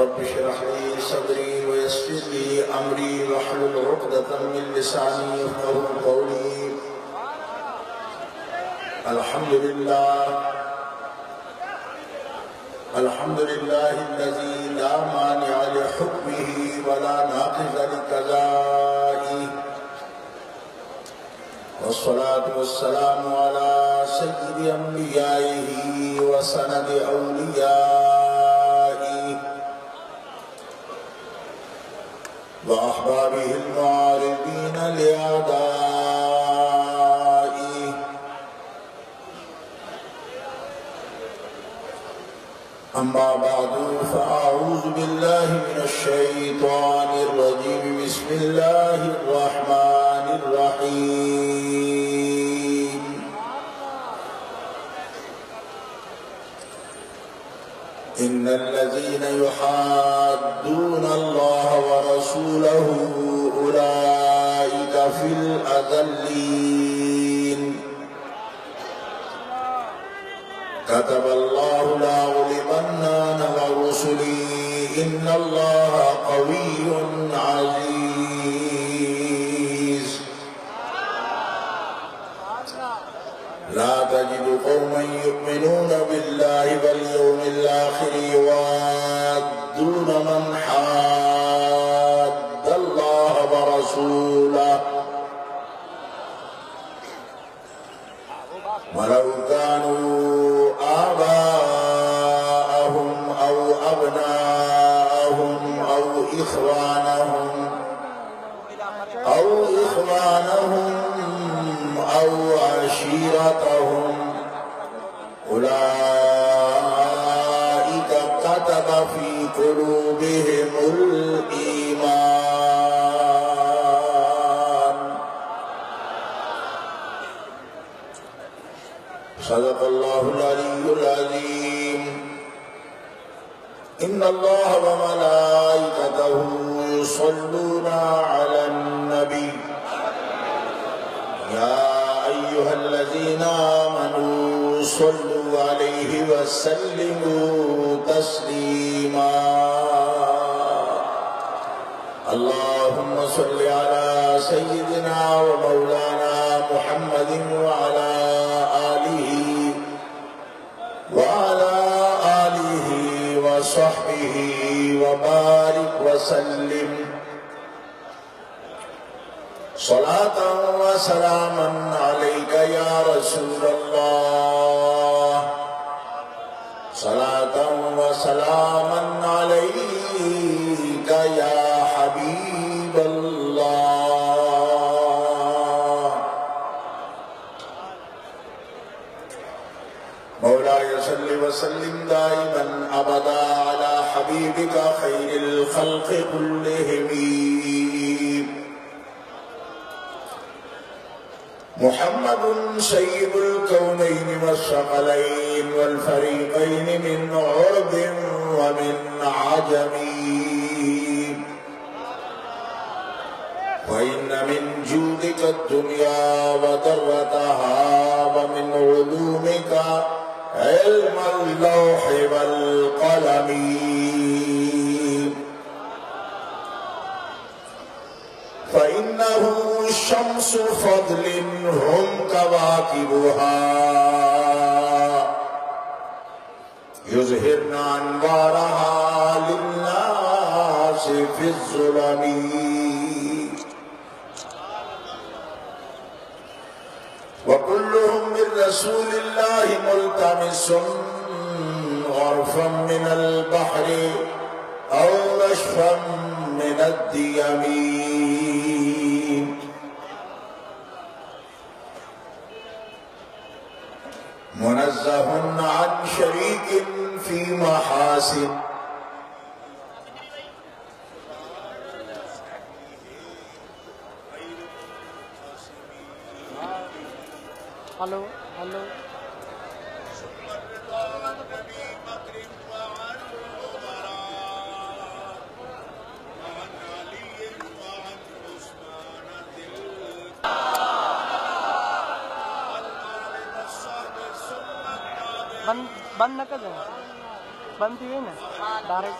رب اشرح لي صدري ويسر لي أمري واحلل عقدة من لساني يفقهوا قولي. الحمد لله الذي لا مانع لحكمه ولا ناقض لقضائه، والصلاة والسلام على سيد أنبيائه وسند أوليائه وأحبابه المعارضين لأعدائه. أما بعد فأعوذ بالله من الشيطان الرجيم. بسم الله الرحمن الرحيم. إن الذين يحادون الله ورسوله أولئك في الأذلين. كتب الله لأغلبن أنا ورسلي إن الله قوي عزيز. لا تجد قوما يؤمنون بالله واليوم الآخر يوادون من حاد الله ورسوله ولو كانوا آباءهم أو أبناءهم أو إخوانهم أو عشيرتهم أولئك كتب في قلوبهم الإيمان. صدق الله العلي العظيم. إن الله وملائكته يصلون على النبي يا أيها الذين آمنوا صلوا عليه وسلموا تسليما. اللهم صل على سيدنا ومولانا محمد وعلى آله وصحبه وبارك وسلم صلاة وسلاما عليك يا رسول الله. صلاة وسلاما عليك يا حبيب الله. مولاي صل وسلم دائما أبدا على حبيبك خير الخلق كلهم محمد سيد الكونين والثقلين والفريقين من عرب ومن عجم. وإن من جودك الدنيا وذرتها ومن علومك علم اللوح والقلم. فإنه شمس فضل هم كواكبها يظهرن أنوارها للناس في الظلم. وكلهم من رسول الله ملتمس غرفا من البحر أو رشفا من الديم. منزه عن شريك في محاسن ہلو بند نہ کر دیں بند تھی نا ڈائریکٹ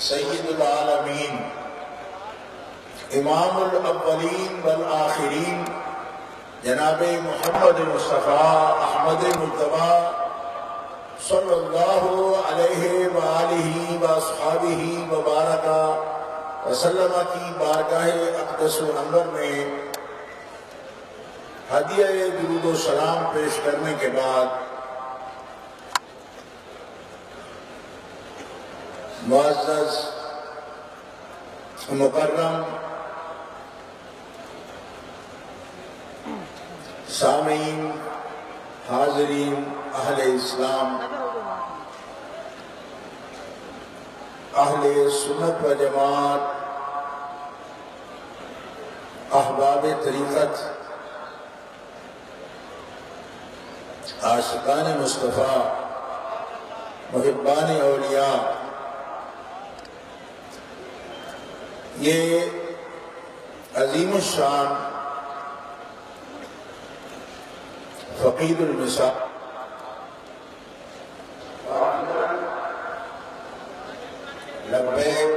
سید العالمین امام الاولین والآخرین جناب محمد مصطفیٰ احمد مجتبیٰ صلی اللہ علیہ وآلہ واصحابہ وبارک وسلم کی بارگاہ اقدس و انور میں ہدیہ درود و سلام پیش کرنے کے بعد معزز مکرم سامعین حاضرین اہل اسلام اہل سنت و جماعت احباب طریقت عاشقان مصطفیٰ محبان اولیاء، یہ عظیم الشان فقید المساء لبیک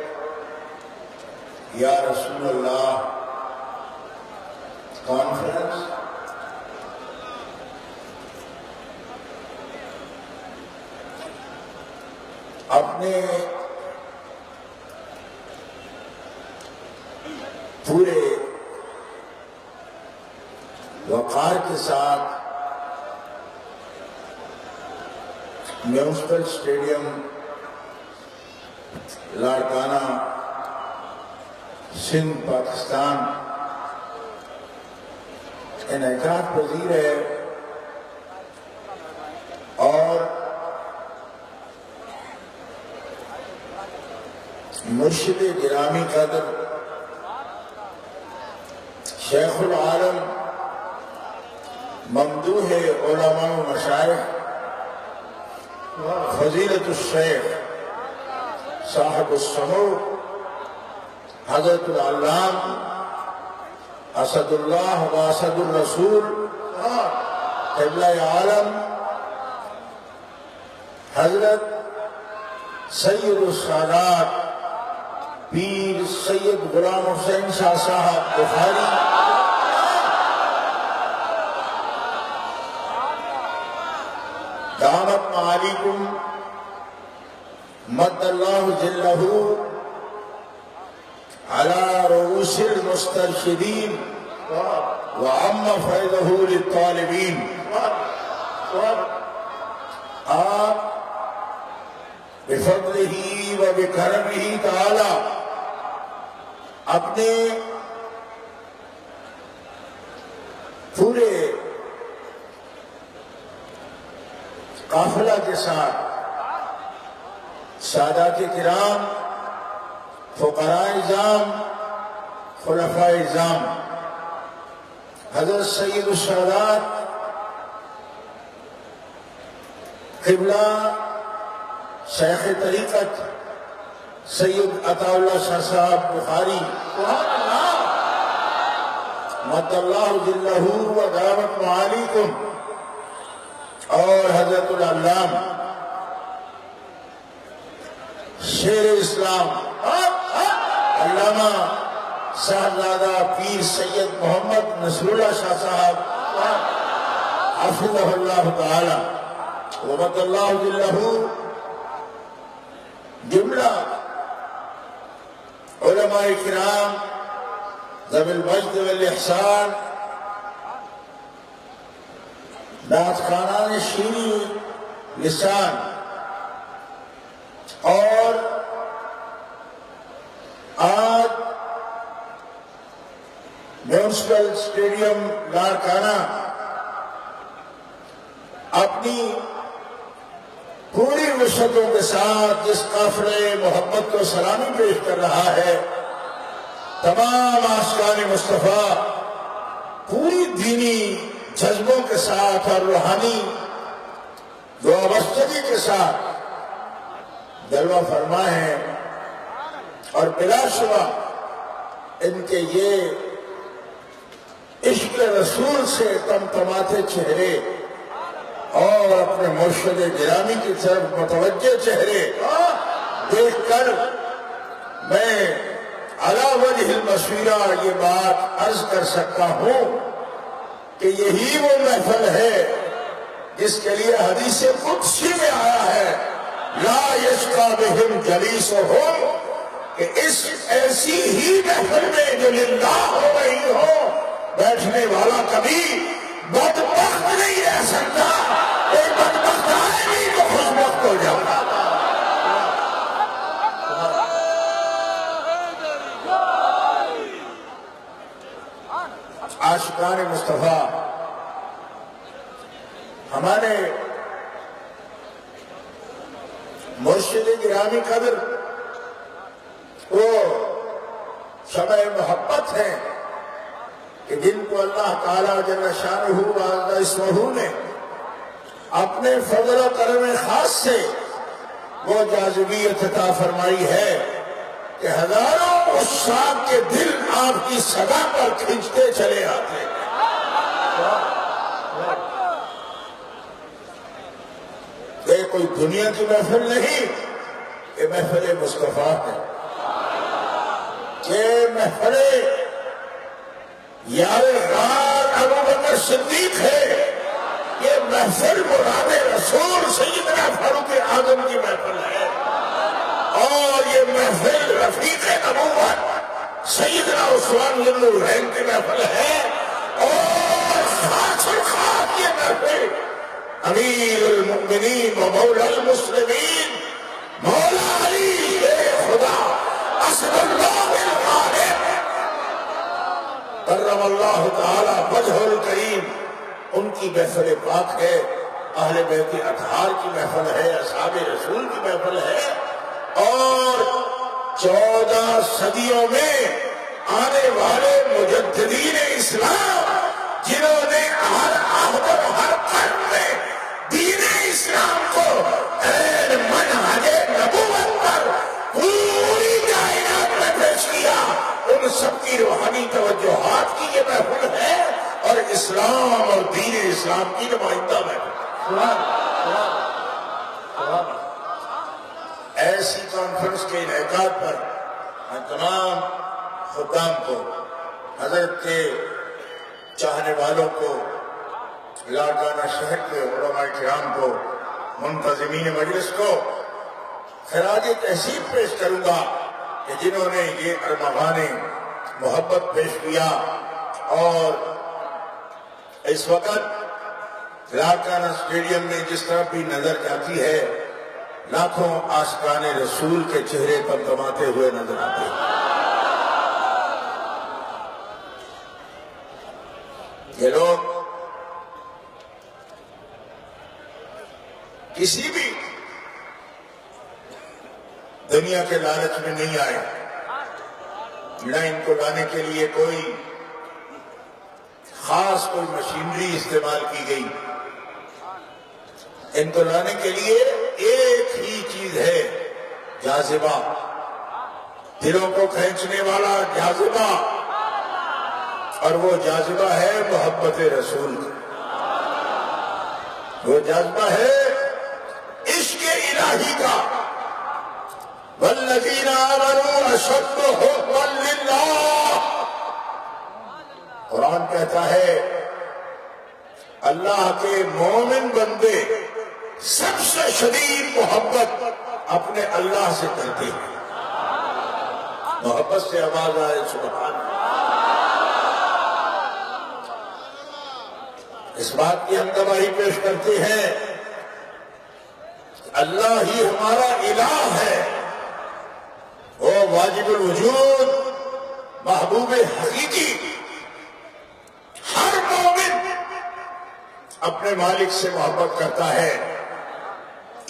یا رسول اللہ کانفرنس اپنے پورے وقار کے ساتھ میونسپل اسٹیڈیم لاڑکانہ سندھ پاکستان انعقاد پذیر ہے اور مرشد گرامی قدر شیخ العالم ممدوح علماء و مشائخ فضیلت الشیخ صاحب السمو حضرت العلام اسد اللہ و اسد الرسول قبلہ عالم حضرت سید السادات پیر سید غلام حسین شاہ صاحب بخاری دامت معالیکم مد اللہ جلہ علی رؤوس المسترشدین وعم فیضہ للطالبین. آپ بفضلہ و بکرمہ تعالی اپنے پورے قافلہ کے ساتھ سادات کرام، فقراء اعظام، خلفاء اعظام، حضرت سید السادات قبلہ شیخ طریقت سید عطا اللہ شاہ صاحب بخاری مد اللہ ذلہ و دامت معالیکم، اور حضرت العلام شیر اسلام علامہ صاحبزادہ پیر سید محمد نصر اللہ شاہ صاحب حفظہ اللہ تعالی ومد اللہ ذلہ، جملہ علماء کرام ذوی المجد والاحسان، نعت خوانان شیریں لسان، اور آج میونسپل اسٹیڈیم لاڑکانہ اپنی پوری وسعتوں کے ساتھ جس قافلے محبت کو سلامی پیش کر رہا ہے، تمام عاشقان مصطفیٰ پوری دینی جذبوں کے ساتھ اور روحانی وابستگی کے ساتھ جلوہ فرما ہے، اور بلا شبہ ان کے یہ عشق رسول سے تمتماتے چہرے اور اپنے مرشد گرامی کی طرف متوجہ چہرے دیکھ کر میں علی وجہ المسیرہ یہ بات عرض کر سکتا ہوں کہ یہی وہ محفل ہے جس کے لیے حدیث قدسی میں آیا ہے لا یشقی بہم جلیسہم، کہ اس ایسی ہی محفل میں جو للہ ہو رہی ہو بیٹھنے والا کبھی بدبخت نہیں رہ سکتا، ایک بدبخت آئے بھی تو خوشبخت ہو جاتا۔ عاشقان مصطفیٰ ہمارے مرشد گرامی قدر وہ شمع محبت ہیں کہ جن کو اللہ تعالیٰ جل شانہ وعز اسمہ نے اپنے فضل و کرم خاص سے وہ جاذبیت عطا فرمائی ہے کہ ہزاروں عشاق کے دل آپ کی صدا پر کھنچتے چلے آتے ہیں۔ یہ کوئی دنیا کی محفل نہیں، یہ محفل مصطفیٰ ہے، یہ محفل یار غار ابو بکر صدیق ہے، یہ محفل مراد رسول سیدنا فاروق اعظم کی محفل ہے، اور یہ محفل رفیق نبوت سیدنا عثمان ذو النورین کی محفل ہے، اور خاص الخاص یہ محفل امیر المؤمنین و مولا المسلمین مولا علی خدا اسد اللہ الغالب کرم اللہ تعالی وجہ الکریم، ان کی محفل پاک ہے، اہل بیت اطہار کی محفل ہے، اصحاب رسول کی محفل ہے، اور 14 صدیوں میں آنے والے مجددین اسلام جنہوں نے ہر عہد و ہر قرن میں دین اسلام کو غیر منہج نبوت پر پوری کائنات میں پیش کیا، ان سب کی روحانی توجہات کی یہ محفل ہے، اور اسلام اور دین اسلام کی نمائندہ محفل۔ ایسی کانفرنس کے انعقاد پر میں تمام خدام کو، حضرت کے چاہنے والوں کو، لاڑکانہ شہر کے علماء کرام کو، منتظمین مجلس کو خراج تحسین پیش کروں گا کہ جنہوں نے یہ ارمغان محبت پیش کیا، اور اس وقت لاڑکانہ اسٹیڈیم میں جس طرح بھی نظر جاتی ہے لاکھوں عاشقان رسول کے چہرے تمتماتے ہوئے نظر آتے ہیں۔ یہ لوگ کسی بھی دنیا کے لالچ میں نہیں آئے، نہ ان کو لانے کے لیے کوئی خاص کوئی مشینری استعمال کی گئی، ان کو لانے کے لیے ایک ہی چیز ہے، جاذبہ، دلوں کو کھینچنے والا جاذبہ، اور وہ جاذبہ ہے محبت رسول، وہ جاذبہ ہے عشق الہی کا، والذین آمنوا اشد حبا للہ۔ قرآن کہتا ہے اللہ کے مومن بندے سب سے شدید محبت اپنے اللہ سے کرتے ہیں۔ محبت سے آواز آئے سبحان اللہ۔ اس بات کی ہم گواہی پیش کرتے ہیں کہ اللہ ہی ہمارا الہ ہے، وہ واجب الوجود محبوب حقیقی۔ ہر مومن اپنے مالک سے محبت کرتا ہے،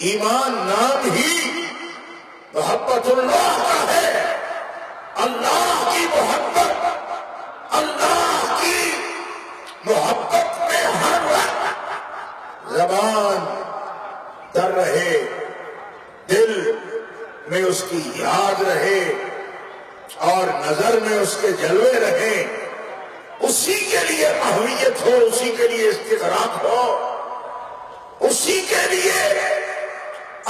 ایمان نام ہی محبت اللہ کا ہے، اللہ کی محبت، اللہ کی محبت میں ہر وقت زبان در رہے، دل میں اس کی یاد رہے اور نظر میں اس کے جلوے رہیں، اسی کے لیے محویت ہو، اسی کے لیے استغراق ہو، اسی کے لیے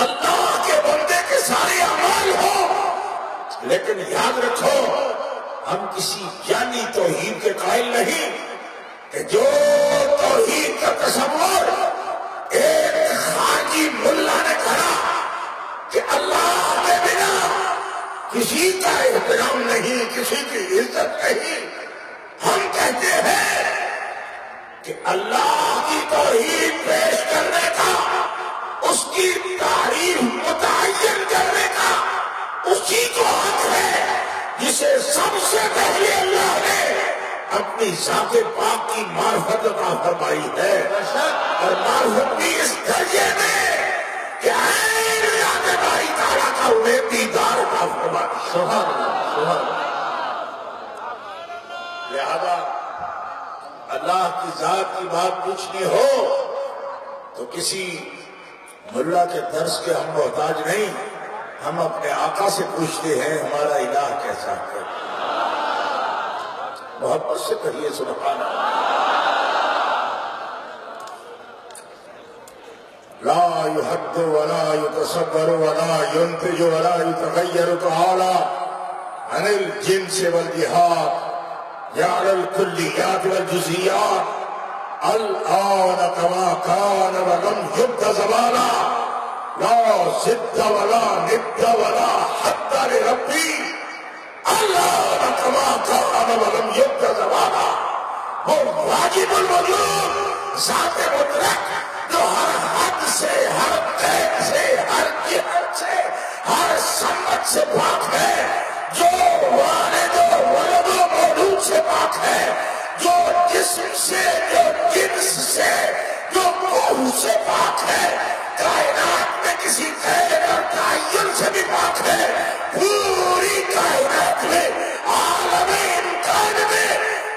اللہ کے بندے کے سارے اعمال ہو۔ لیکن یاد رکھو، ہم کسی جانی توحید کے قائل نہیں کہ جو توحید کا تصور ایک خارجی ملا نے کرا کہ اللہ کے بنا کسی کا احترام نہیں، کسی کی عزت نہیں۔ ہم کہتے ہیں کہ اللہ کی توحید پیش کرنے کا، اس کی تعریف متعین کرنے کا اسی کو حق ہے جسے سب سے پہلے اللہ نے اپنی ذات پاک کی معرفت عطا فرمائی ہے، اور معرفت بھی اس درجے میں کہ عین ذات باری تعالیٰ کا انہیں دیدار عطا فرمائی۔ سبحان اللہ، سبحان اللہ۔ لہذا اللہ کی ذات کی بات پوچھنی ہو تو کسی ملا کے درس کے ہم محتاج نہیں، ہم اپنے آقا سے پوچھتے ہیں ہمارا الہ کیسا ہے۔ محبت سے کہیے سبحان اللہ۔ لا يحد ولا يتصور ولا ينتج ولا يتغير تعالى عن الجنس والجهات جعل الكليات والجزئيات الآن كما كان ولم يبد زمانا لا ضد ولا ند ولا حد لربي الآن كما كان ولم يبد زمانا۔ وہ واجب الوجود ذات مطلق جو ہر حد سے، ہر قید سے، ہر جہت سے، ہر سمت سے پاک ہے، جو والد و ولد و مولود سے پاک ہے، جو جسم سے، جو جنس سے، جو روح سے پاک ہے، کائنات میں کسی قید اور تعین سے بھی پاک ہے۔ پوری کائنات میں، عالم امکان میں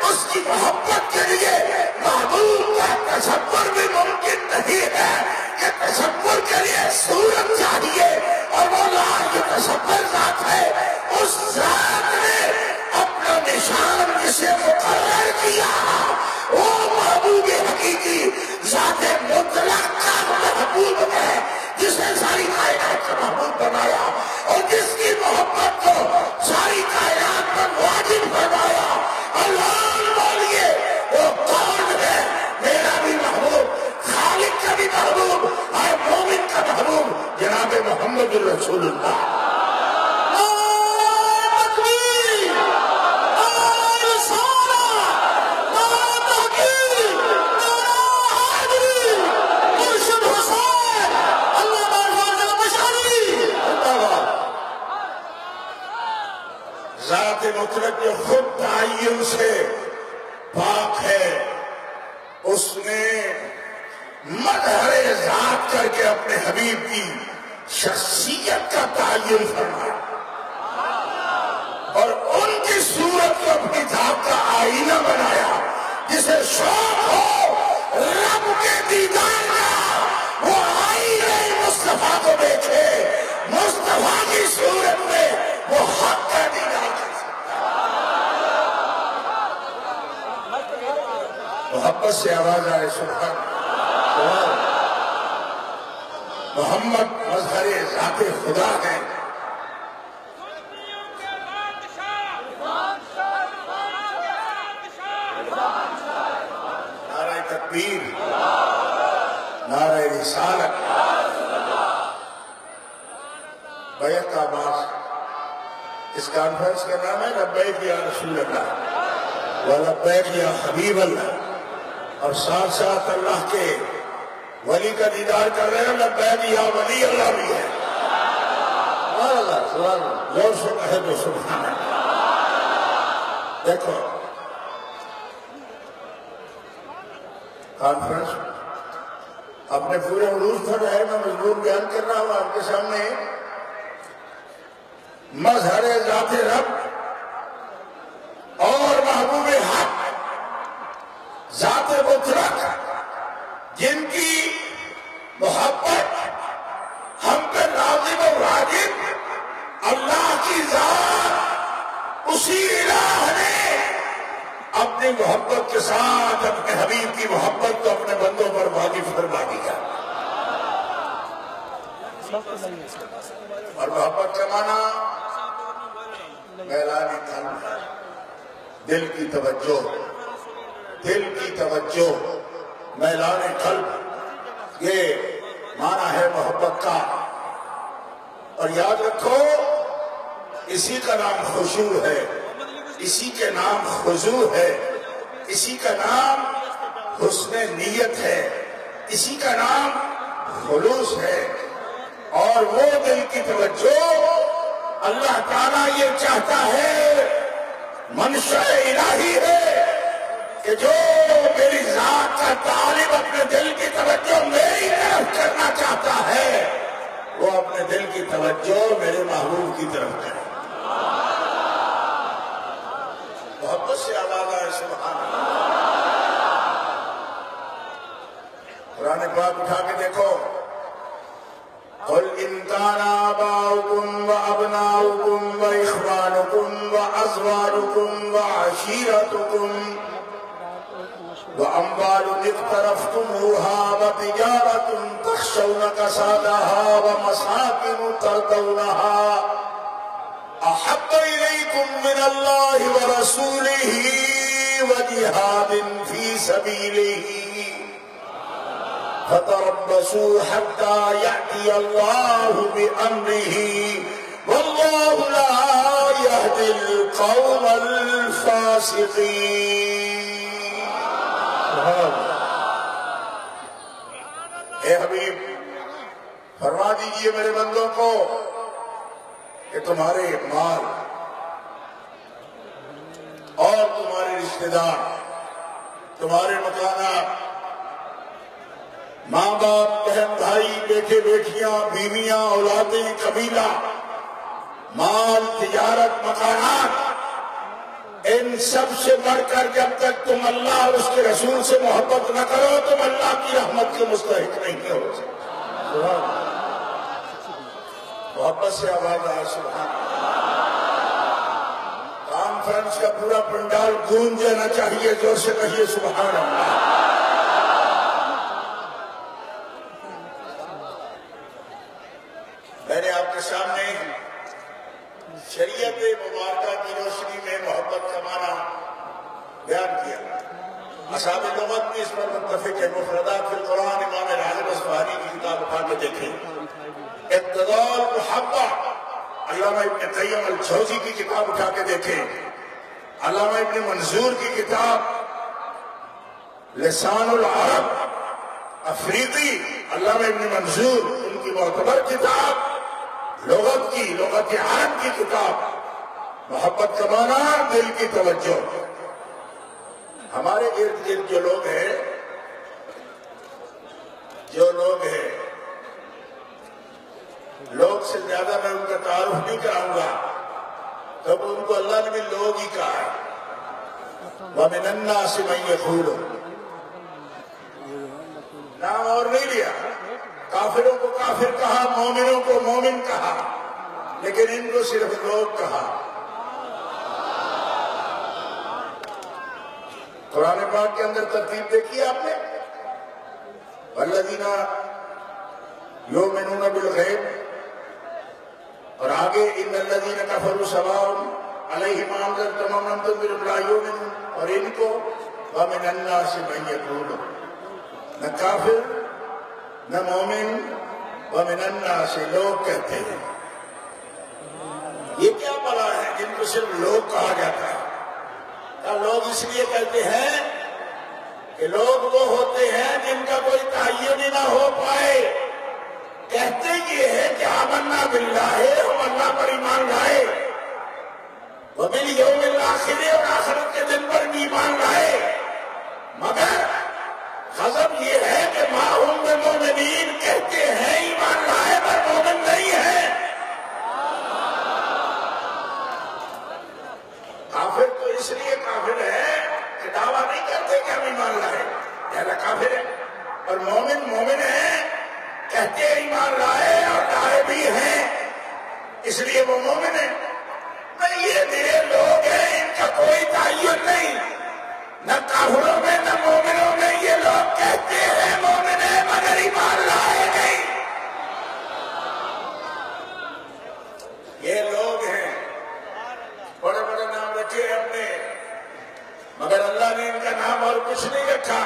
اس کی محبت کے لیے محبوب کا تصور بھی ممکن نہیں ہے کہ تصور کے لیے صورت چاہیے، اور وہ لا یتصور ذات ہے۔ اس ذات نے اپنا نشان جسے مقرر کیا، وہ محبوب حقیقی ذات مطلق کا محبوب ہے، جسے ساری کائنات کا محبوب بنایا اور جس کی محبت کو ساری کائنات پر واجب فرمایا۔ اللہ بولیے وہ کون ہے؟ میرا بھی محبوب، خالق کا بھی محبوب اور مومن کا محبوب جناب محمد رسول اللہ۔ ذات مطلق جو خود تعین سے پاک ہے، اس نے مظہر ذات کر کے اپنے حبیب کی شخصیت کا تعین فرمایا اور ان کی صورت کو اپنی ذات کا آئینہ بنایا۔ جسے شوق ہو رب کے دیدار کا، وہ آئینہ مصطفیٰ کو دیکھے، مصطفیٰ کی صورت میں وہ حق کا دیدار کر سکتا ہے۔ محبت سے آواز آئے سبحان اللہ۔ محمد مظہر ذات خدا ہے۔ نعرہ تکبیر، نعرہ رسالت، بیعت عباس۔ اس کانفرنس کا نام ہے لبیک یا رسول اللہ و لبیک یا حبیب اللہ، اور ساتھ ساتھ اللہ کے ولی کا دیدار کر رہے ہیں، لبیک یا ولی اللہ بھی ہے۔ سبحان اللہ، سبحان اللہ، زور سے کہے تو سبحان اللہ۔ دیکھو کانفرنس اپنے پورے عروج پر ہے میں مضمون بیان کر رہا ہوں آپ کے سامنے. مظہر ذات رب اور محبوب حق ذات مطلق جن کی محبت ہم پر لازم و واجب اللہ کی ذات اسی الہ نے اپنی محبت کے ساتھ اپنے حبیب کی محبت کو اپنے بندوں پر واجب فرما دیا. اور محبت کا معنی میلان قلب، دل کی توجہ، دل کی توجہ، میلان قلب، یہ معنی ہے محبت کا. اور یاد رکھو اسی کا نام خشوع ہے، اسی کے نام خضوع ہے، اسی کا نام حسن نیت ہے، اسی کا نام خلوص ہے. اور وہ دل کی توجہ اللہ تعالیٰ یہ چاہتا ہے، منشاء الہی ہے کہ جو میری ذات کا طالب اپنے دل کی توجہ میری طرف کرنا چاہتا ہے وہ اپنے دل کی توجہ میرے محبوب کی طرف کرے. محبت سے آواز آئے سبحان اللہ. قرآن پاک اٹھا کے دیکھو. قل ان كان آباؤكم وابناؤكم واخوانكم وازواجكم وعشيرتكم واموال اقترفتموها وتجارة تخشون كسادها ومساكن ترضونها احب اليكم من الله ورسوله وجهاد في سبيله فتربصوا حتى يأتي الله بأمره والله لا يهدي القوم الفاسقين. اے حبیب فرما دیجئے میرے بندوں کو کہ تمہارے مال اور تمہارے رشتہ دار، تمہارے مکانات، ماں باپ، بہن بھائی، بیٹے بیٹیاں، بیویاں، اولادیں، قبیلہ، مال، تجارت، مکانات، ان سب سے بڑھ کر جب تک تم اللہ اور اس کے رسول سے محبت نہ کرو تم اللہ کی رحمت کے مستحق نہیں ہو سکتے. محبت سے آواز آئے سبحان اللہ. کانفرنس کا پورا پنڈال گونج جانا چاہیے، زور سے کہیے سبحان اللہ. میں نے آپ کے سامنے شریعت مبارکہ کی روشنی میں محبت کا معنی بیان کیا. اصحاب لغت بھی اس پر متفق ہے. مفردات فی القرآن امام راغب اصفہانی کی کتاب اٹھا کے دیکھیں. اقتضاء المحبہ علامہ ابن قیم الجوزی کی کتاب اٹھا کے دیکھیں. علامہ ابن منظور کی کتاب لسان العرب افریقی، علامہ ابن منظور ان کی معتبر کتاب لغت عرب کی کتاب. محبت کا معنی دل کی توجہ. ہمارے ارد گرد جو لوگ ہیں لوگ سے زیادہ میں ان کا تعارف نہیں کراؤں گا، تب ان کو اللہ نے بھی لوگ ہی کہا ہے. وَمِنَ النَّاسِ مَن يَقُولُ، نام اور نہیں لیا. کافروں کو کافر کہا، مومنوں کو مومن کہا، لیکن ان کو صرف لوگ کہا. قرآن پاک کے اندر ترتیب دیکھی آپ نے. وَالَّذِينَ يُؤْمِنُونَ بِالْغَيْبِ، اور آگے ان الذین کفروا سواء علیہم انذرتہم ام لم تنذرہم لا یؤمنون. اور ان کو وَمِنَ النَّاسِ مَن یقول، نہ کافر نہ مومن، وَمِنَ النَّاسِ لوگ کہتے ہیں. یہ کیا بلا ہے جن کو صرف لوگ کہا جاتا ہے؟ لوگ اس لیے کہتے ہیں کہ لوگ وہ ہوتے ہیں جن کا کوئی تعین ہی نہ ہو پائے. کہتے یہ ہے کہ آمنا باللہ، ہم اللہ پر ایمان لائے، وبالیوم الآخر، اور آخرت کے دن پر ایمان لائے، مگر غضب یہ ہے کہ ما ہم بمؤمنین، کہتے ہیں ایمان لائے اور لائے بھی ہیں، اس لیے وہ مومن ہیں۔ نہیں، یہ میرے لوگ ہیں، ان کا کوئی تعین نہیں، نہ کافروں میں نہ مومنوں میں۔ یہ لوگ کہتے ہیں مومن ہیں مگر ایمان لائے نہیں۔ یہ لوگ ہیں، بڑے بڑے نام رکھے ہم نے، مگر اللہ نے ان کا نام اور کچھ نہیں رکھا،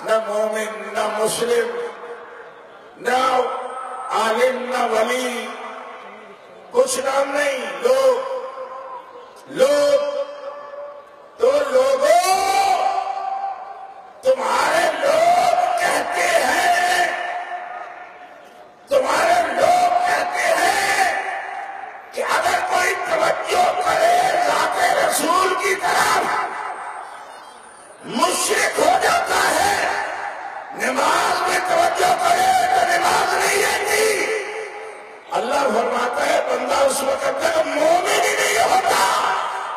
نہ مومن نہ مسلم نہ عالم نہ ولی، کچھ نام نہیں۔ لوگ تو لوگوں، تمہارے لوگ کہتے ہیں، تمہارے لوگ کہتے ہیں کہ اگر کوئی توجہ کرے ذات رسول کی طرف مشرک ہو جاتا ہے، نماز میں توجہ کرے تو نماز نہیں رہتی۔ اللہ فرماتا ہے بندہ اس وقت تک مومن ہی نہیں ہوتا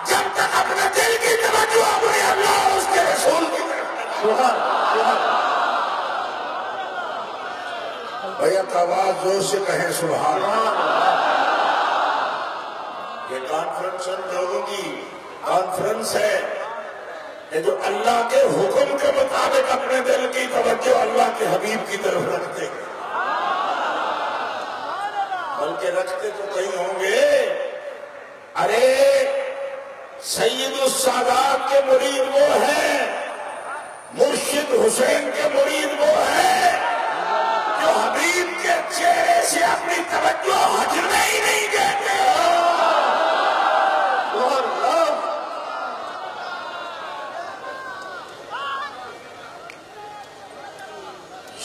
جب تک اپنے دل کی توجہ اپنے اللہ اور اس کے رسول کی طرف۔ بھیا آواز زور سے کہیں سبحان اللہ۔ یہ کانفرنس ان لوگوں کی کانفرنس ہے کہ جو اللہ کے حکم کے مطابق اپنے دل کی توجہ اللہ کے حبیب کی طرف رکھتے ہیں، بلکہ رکھتے تو کہیں ہوں گے۔ ارے سید السادات کے مرید وہ ہیں، مرشد حسین کے مرید وہ ہیں جو حبیب کے چہرے سے اپنی توجہ ہٹنے ہی نہیں دیتے۔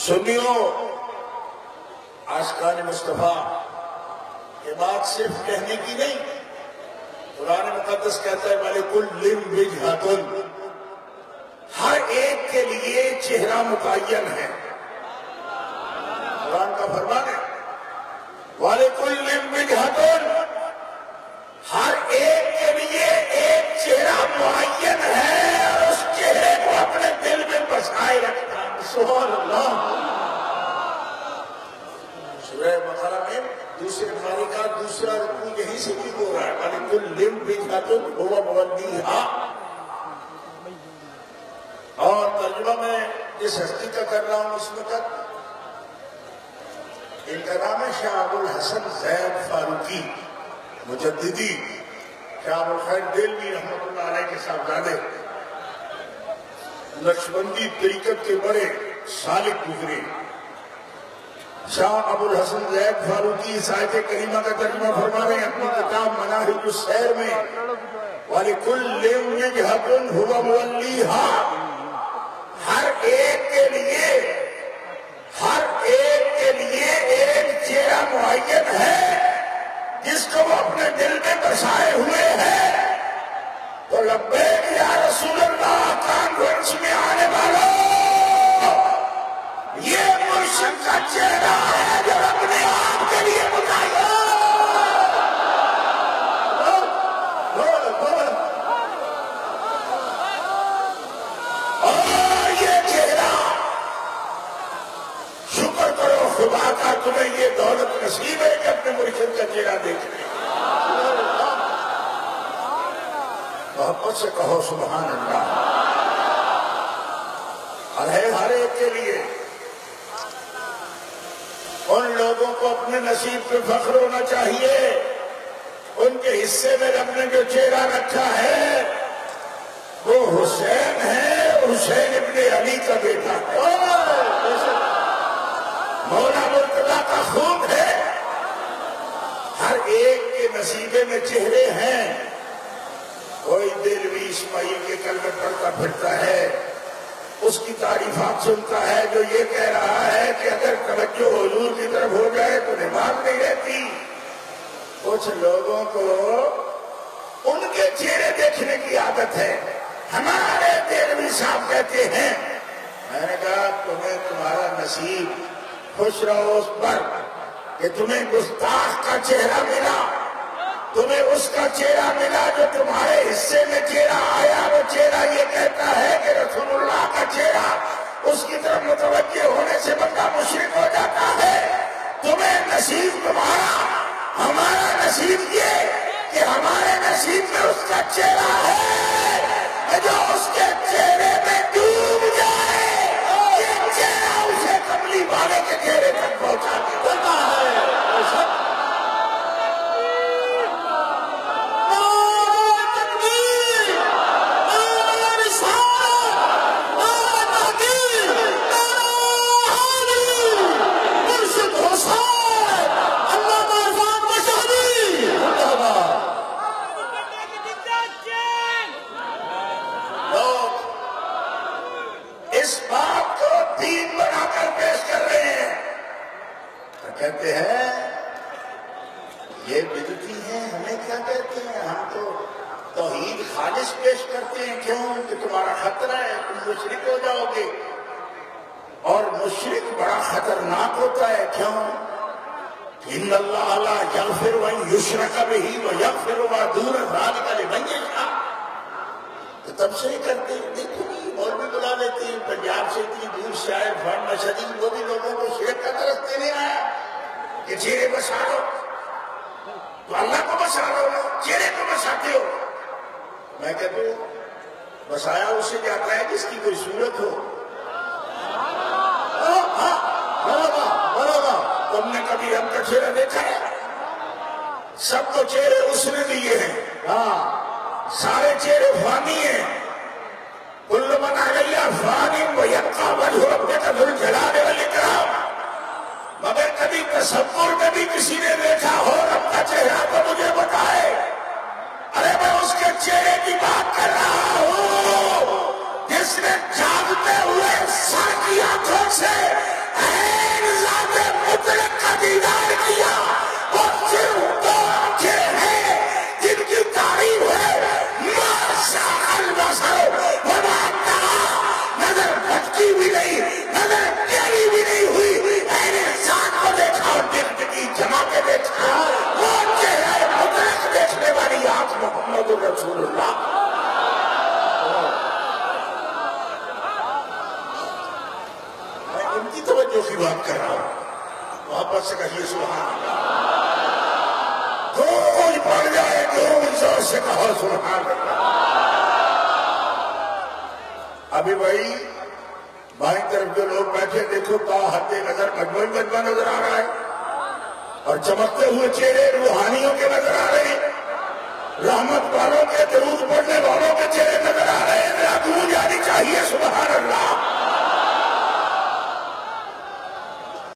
سنیو، عاشقان مصطفیٰ یہ بات صرف کہنے کی نہیں، قرآن مقدس کہتا ہے وَلِكُلٍّ وِجْهَةٌ، ہر ایک کے لیے چہرہ متعین ہے۔ قرآن کا فرمان ہے وَلِكُلٍّ وِجْهَةٌ، ہر ایک کے لیے ایک چہرہ معین ہے اور اس چہرے کو اپنے دل میں بسائے رکھنا۔ سبحان اللہ۔ سورہ بقرہ میں دوسرے پارے کا دوسرا رکوع یہیں سے بھی ہو رہا ہے وَلِكُلٍّ وِجْهَةٌ هُوَ مُوَلِّيهَا۔ اور ترجمہ میں جس ہستی کا کر رہا ہوں اس وقت، ان کا نام ہے شاہ ابو الحسن زید فاروقی مجددی، شاہ ابو الخیر دہلوی رحمۃ اللہ علیہ کے صاحبزادے، نقشبندی طریقت کے بڑے سالک گزرے۔ شاہ ابو الحسن زید فاروقی اس آیت کریمہ کا ترجمہ فرما رہے ہیں اپنی کتاب مناہج السیر میں وَلِكُلٍّ وِجْهَةٌ هُوَ مُوَلِّيهَا، ہر ایک کے لیے ایک چہرہ معین ہے جس کو وہ اپنے دل میں بسائے ہوئے ہیں۔ تو لبیک یا رسول اللہ کانفرنس میں آنے والوں، یہ مرشد کا چہرہ ہے جو اپنے آپ کے لیے متعین۔ اور یہ چہرہ، شکر کرو خدا کا تمہیں یہ دولت نصیب ہے کہ اپنے مرشد کا چہرہ دیکھ لیں۔ محبت سے کہو سبحان اللہ۔ اور ہے ہر ایک کے لیے، ان لوگوں کو اپنے نصیب پہ فخر ہونا چاہیے، ان کے حصے میں رب نے جو چہرہ رکھا ہے وہ حسین ہے، حسین ابن علی کا بیٹا ہے، مولا مرتضیٰ کا خون ہے۔ ہر ایک کے نصیبے میں چہرے ہیں۔ کوئی دہلوی اسماعیل کے کلمے پڑھتا پھرتا ہے، اس کی تعریفات سنتا ہے جو یہ کہہ رہا ہے کہ اگر توجہ حضور کی طرف ہو جائے تو نماز نہیں رہتی۔ کچھ لوگوں کو ان کے چہرے دیکھنے کی عادت ہے۔ ہمارے دہلوی صاحب کہتے ہیں، میں نے کہا تمہیں تمہارا نصیب، خوش رہو اس پر کہ تمہیں گستاخ کا چہرہ ملا، تمہیں اس کا چہرہ ملا جو تمہارے حصے میں چہرہ آیا۔ وہ چہرہ یہ کہتا ہے کہ رسول اللہ کا چہرہ، اس کی طرف متوجہ ہونے سے بندہ مشرک ہو جاتا ہے۔ چہرہ ہے جو اس کے چہرے میں ڈوب جائے، یہ چہرہ اسے کملی والے کے چہرے تک پہنچا دیتا ہے۔ کہتے ہیں یہ بدعتی ہیں، ہمیں کیا کہتے ہیں، ہم تو توحید خالص پیش کرتے ہیں، کیوں کہ تمہارا خطرہ ہے، تم مشرک ہو جاؤ گے، اور مشرک بڑا خطرناک ہوتا ہے، کیوں؟ ان اللہ لا یغفر ان یشرک بہ ویغفر ما دون ذلک لمن یشاء۔ تو تب سے ہی کرتے ہیں، دیکھو نہیں مولوی بلا لیتے ہیں، پنجاب سے اتنی دور سے آئے فن مشہدی، وہ بھی لوگوں کو شرک کا طرف دینے آیا کہ چہرے بسا لو، تو اللہ کو بسا لو نا، چہرے کو بساتے ہو۔ میں کہتا ہوں بسایا اسے جاتا ہے جس کی کوئی صورت ہو۔ تم نے کبھی ہم کا چہرہ دیکھا ہے؟ سب کو چہرے اس نے دیے ہیں، سارے چہرے فانی ہیں، کل من علیہا فان ویبقی وجہ ربک ذو الجلال والاکرام۔ مگر کبھی تصور میں بھی کسی نے دیکھا ہو رب کا چہرہ تو مجھے بتائے۔ ارے میں اس کے چہرے کی بات کر رہا ہوں جس نے جاگتے ہوئے سر کی آنکھوں سے عین ذات مطلق کا دیدار کیا، اور صرف دو آنکھیں ہیں جن کی تعریف ہے ما شاء البصر وما طغى۔ نظر بھٹکی بھی نہیں، نظر ٹیڑھی بھی نہیں ہوئی، عین ذات کو دیکھا اور دل کی جما کے دیکھا، وہ چہرہ مطلق دیکھنے والی آنکھ محمد رسول اللہ۔ میں ان کی توجہ کی بات کر رہا ہوں، واپس سے کہیے سبحان اللہ۔ کوئی پڑ جائے جو زور سے کہو سبحان اللہ۔ ابھی بھائی بائیں طرف جو لوگ بیٹھے دیکھو تا حد نظر مجموعی مجمع نظر آ رہا ہے، اور چمکتے ہوئے چہرے روحانیوں کے نظر آ رہے ہیں، رحمت والوں کے، درود